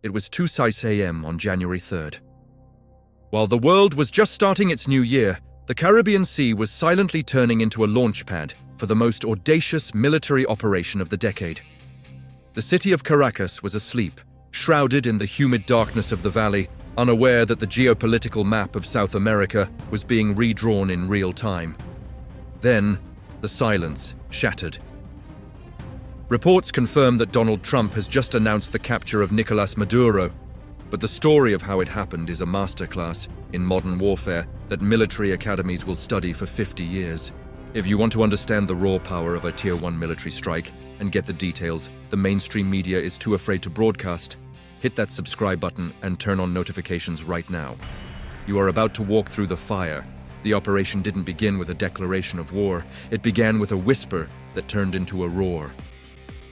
It was 2:06 a.m. on January 3rd. While the world was just starting its new year, the Caribbean Sea was silently turning into a launch pad for the most audacious military operation of the decade. The city of Caracas was asleep, shrouded in the humid darkness of the valley, unaware that the geopolitical map of South America was being redrawn in real time. Then, the silence shattered. Reports confirm that Donald Trump has just announced the capture of Nicolas Maduro, but the story of how it happened is a masterclass in modern warfare that military academies will study for 50 years. If you want to understand the raw power of a Tier 1 military strike and get the details the mainstream media is too afraid to broadcast, hit that subscribe button and turn on notifications right now. You are about to walk through the fire. The operation didn't begin with a declaration of war. It began with a whisper that turned into a roar.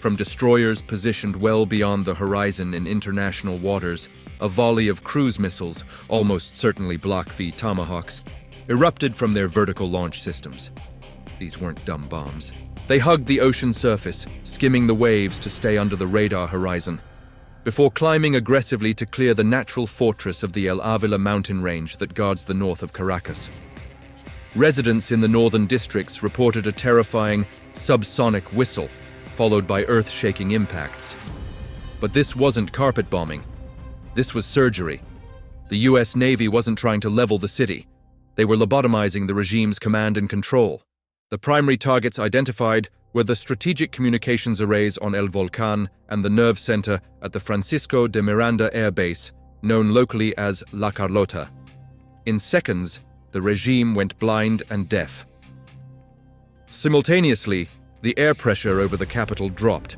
From destroyers positioned well beyond the horizon in international waters, a volley of cruise missiles, almost certainly Block V Tomahawks, erupted from their vertical launch systems. These weren't dumb bombs. They hugged the ocean surface, skimming the waves to stay under the radar horizon, before climbing aggressively to clear the natural fortress of the El Avila mountain range that guards the north of Caracas. Residents in the northern districts reported a terrifying subsonic whistle, followed by earth-shaking impacts. But this wasn't carpet bombing. This was surgery. The US Navy wasn't trying to level the city. They were lobotomizing the regime's command and control. The primary targets identified were the strategic communications arrays on El Volcán and the nerve center at the Francisco de Miranda Air Base, known locally as La Carlota. In seconds, the regime went blind and deaf. Simultaneously, the air pressure over the capital dropped.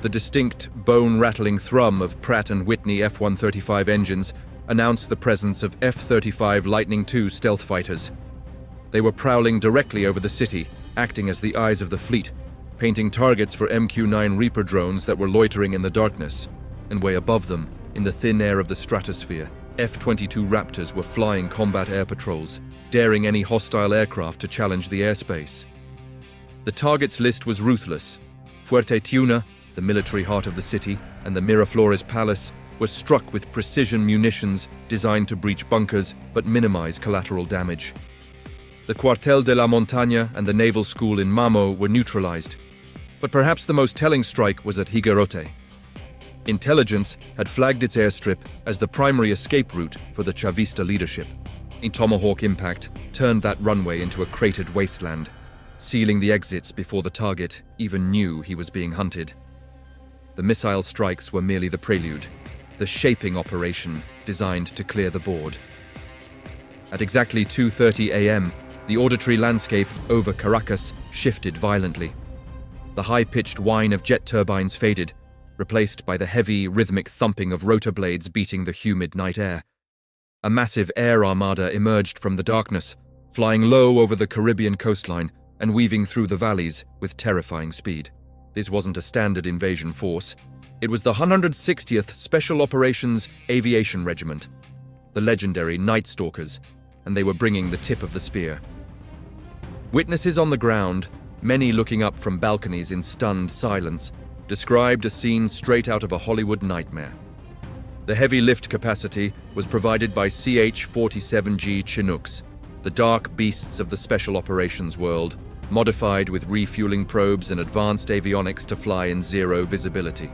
The distinct, bone-rattling thrum of Pratt & Whitney F-135 engines announced the presence of F-35 Lightning II stealth fighters. They were prowling directly over the city, acting as the eyes of the fleet, painting targets for MQ-9 Reaper drones that were loitering in the darkness. And way above them, in the thin air of the stratosphere, F-22 Raptors were flying combat air patrols, daring any hostile aircraft to challenge the airspace. The targets list was ruthless. Fuerte Tiuna, the military heart of the city, and the Miraflores Palace were struck with precision munitions designed to breach bunkers but minimize collateral damage. The Cuartel de la Montaña and the Naval School in Mamo were neutralized. But perhaps the most telling strike was at Higuerote. Intelligence had flagged its airstrip as the primary escape route for the Chavista leadership. A Tomahawk impact turned that runway into a cratered wasteland, sealing the exits before the target even knew he was being hunted. The missile strikes were merely the prelude, the shaping operation designed to clear the board. At exactly 2:30 a.m., the auditory landscape over Caracas shifted violently. The high-pitched whine of jet turbines faded, replaced by the heavy, rhythmic thumping of rotor blades beating the humid night air. A massive air armada emerged from the darkness, flying low over the Caribbean coastline and weaving through the valleys with terrifying speed. This wasn't a standard invasion force. It was the 160th Special Operations Aviation Regiment, the legendary Night Stalkers, and they were bringing the tip of the spear. Witnesses on the ground, many looking up from balconies in stunned silence, described a scene straight out of a Hollywood nightmare. The heavy lift capacity was provided by CH-47G Chinooks, the dark beasts of the special operations world, modified with refueling probes and advanced avionics to fly in zero visibility.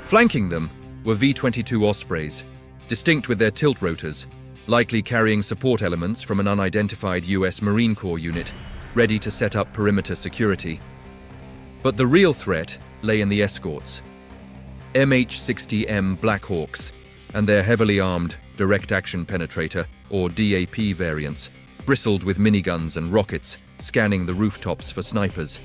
Flanking them were V-22 Ospreys, distinct with their tilt rotors, likely carrying support elements from an unidentified US Marine Corps unit, ready to set up perimeter security. But the real threat lay in the escorts. MH-60M Blackhawks and their heavily armed Direct Action Penetrator, or DAP variants, bristled with miniguns and rockets, scanning the rooftops for snipers.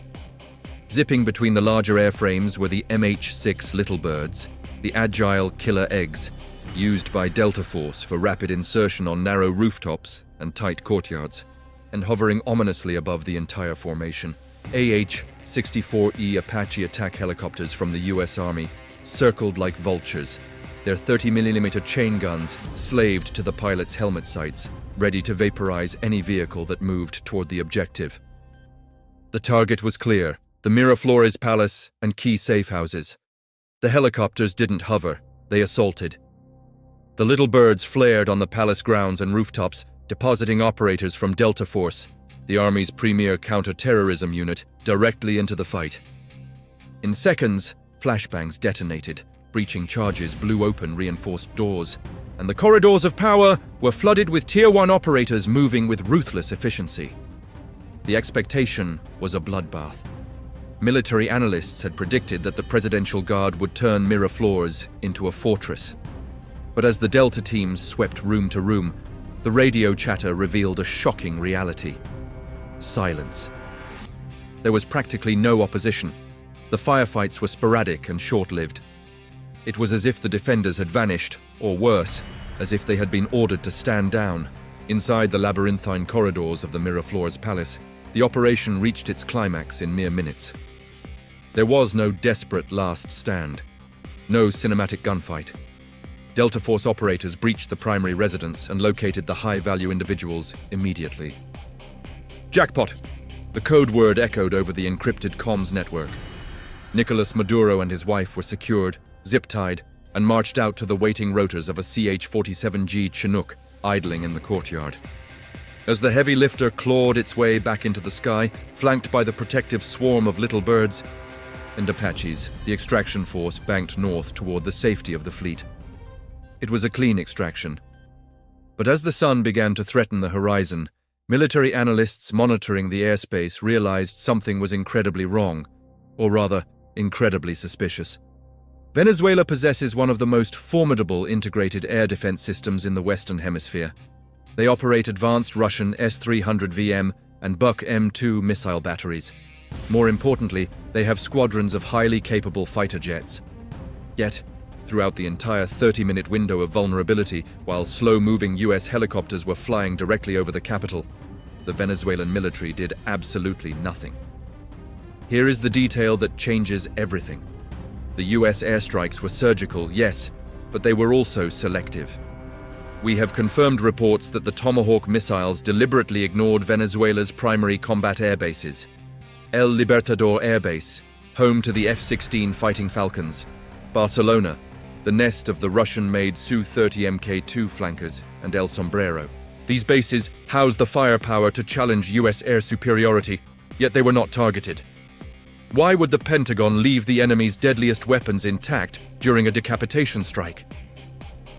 Zipping between the larger airframes were the MH-6 Little Birds, the agile killer eggs, used by Delta Force for rapid insertion on narrow rooftops and tight courtyards, and hovering ominously above the entire formation. AH-64E Apache attack helicopters from the US Army circled like vultures, their 30mm chain guns slaved to the pilots' helmet sights, ready to vaporize any vehicle that moved toward the objective. The target was clear: the Miraflores Palace and key safe houses. The helicopters didn't hover. They assaulted. The little birds flared on the palace grounds and rooftops, depositing operators from Delta Force, the Army's premier counter-terrorism unit, directly into the fight. In seconds, flashbangs detonated, breaching charges blew open reinforced doors, and the corridors of power were flooded with Tier 1 operators moving with ruthless efficiency. The expectation was a bloodbath. Military analysts had predicted that the Presidential Guard would turn Miraflores into a fortress. But as the Delta teams swept room to room, the radio chatter revealed a shocking reality. Silence. There was practically no opposition. The firefights were sporadic and short-lived. It was as if the defenders had vanished, or worse, as if they had been ordered to stand down. Inside the labyrinthine corridors of the Miraflores Palace, the operation reached its climax in mere minutes. There was no desperate last stand, no cinematic gunfight. Delta Force operators breached the primary residence and located the high-value individuals immediately. Jackpot! The code word echoed over the encrypted comms network. Nicolas Maduro and his wife were secured, zip-tied, and marched out to the waiting rotors of a CH-47G Chinook idling in the courtyard. As the heavy lifter clawed its way back into the sky, flanked by the protective swarm of little birds and Apaches, the extraction force banked north toward the safety of the fleet. It was a clean extraction. But as the sun began to threaten the horizon, military analysts monitoring the airspace realized something was incredibly wrong, or rather, incredibly suspicious. Venezuela possesses one of the most formidable integrated air defense systems in the Western Hemisphere. They operate advanced Russian S-300VM and Buk M2 missile batteries. More importantly, they have squadrons of highly capable fighter jets. Yet, throughout the entire 30-minute window of vulnerability, while slow-moving US helicopters were flying directly over the capital, the Venezuelan military did absolutely nothing. Here is the detail that changes everything. The US airstrikes were surgical, yes, but they were also selective. We have confirmed reports that the Tomahawk missiles deliberately ignored Venezuela's primary combat air bases. El Libertador Air Base, home to the F-16 Fighting Falcons. Barcelona, the nest of the Russian-made Su-30 Mk2 flankers, and El Sombrero. These bases house the firepower to challenge US air superiority, yet they were not targeted. Why would the Pentagon leave the enemy's deadliest weapons intact during a decapitation strike?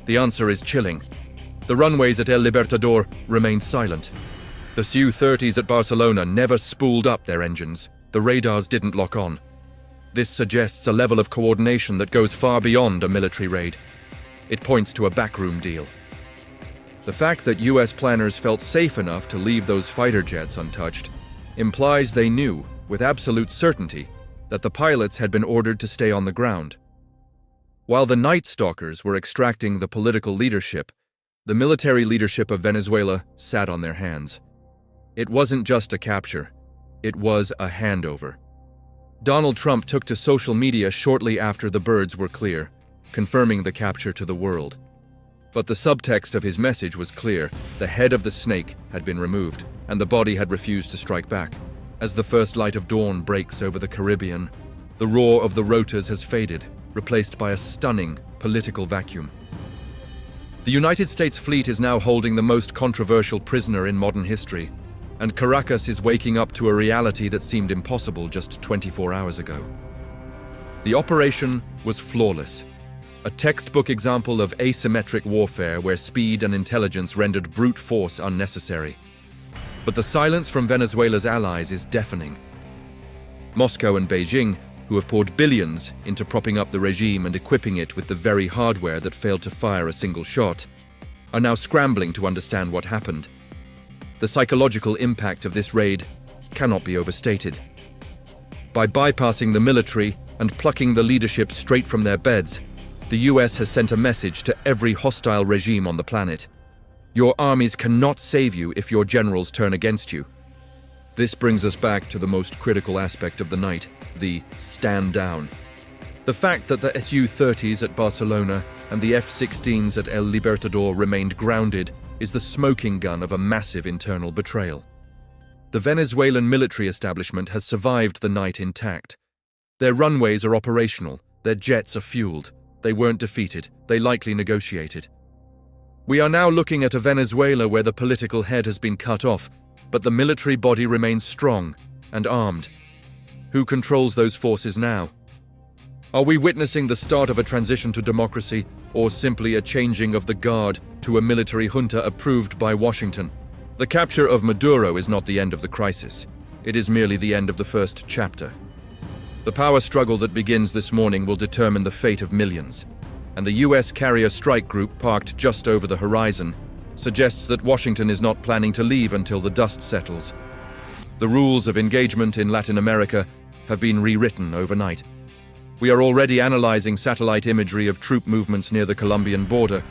The answer is chilling. The runways at El Libertador remained silent. The Su-30s at Barcelona never spooled up their engines. The radars didn't lock on. This suggests a level of coordination that goes far beyond a military raid. It points to a backroom deal. The fact that US planners felt safe enough to leave those fighter jets untouched implies they knew, with absolute certainty, that the pilots had been ordered to stay on the ground. While the Night Stalkers were extracting the political leadership, the military leadership of Venezuela sat on their hands. It wasn't just a capture, it was a handover. Donald Trump took to social media shortly after the birds were clear, confirming the capture to the world. But the subtext of his message was clear: the head of the snake had been removed, and the body had refused to strike back. As the first light of dawn breaks over the Caribbean, the roar of the rotors has faded, replaced by a stunning political vacuum. The United States fleet is now holding the most controversial prisoner in modern history, and Caracas is waking up to a reality that seemed impossible just 24 hours ago. The operation was flawless, a textbook example of asymmetric warfare where speed and intelligence rendered brute force unnecessary. But the silence from Venezuela's allies is deafening. Moscow and Beijing, who have poured billions into propping up the regime and equipping it with the very hardware that failed to fire a single shot, are now scrambling to understand what happened. The psychological impact of this raid cannot be overstated. By bypassing the military and plucking the leadership straight from their beds, the US has sent a message to every hostile regime on the planet. Your armies cannot save you if your generals turn against you. This brings us back to the most critical aspect of the night, the stand down. The fact that the Su-30s at Barcelona and the F-16s at El Libertador remained grounded is the smoking gun of a massive internal betrayal. The Venezuelan military establishment has survived the night intact. Their runways are operational, their jets are fueled, They weren't defeated, they likely negotiated. We are now looking at a Venezuela where the political head has been cut off, but the military body remains strong and armed. Who controls those forces now? Are we witnessing the start of a transition to democracy, or simply a changing of the guard to a military junta approved by Washington? The capture of Maduro is not the end of the crisis. It is merely the end of the first chapter. The power struggle that begins this morning will determine the fate of millions, and the U.S. carrier strike group parked just over the horizon suggests that Washington is not planning to leave until the dust settles. The rules of engagement in Latin America have been rewritten overnight. We are already analyzing satellite imagery of troop movements near the Colombian border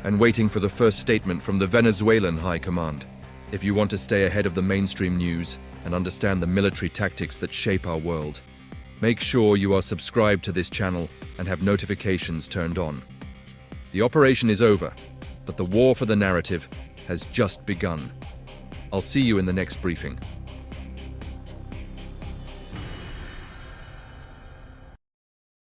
and waiting for the first statement from the Venezuelan High Command. If you want to stay ahead of the mainstream news and understand the military tactics that shape our world, make sure you are subscribed to this channel and have notifications turned on. The operation is over, but the war for the narrative has just begun. I'll see you in the next briefing.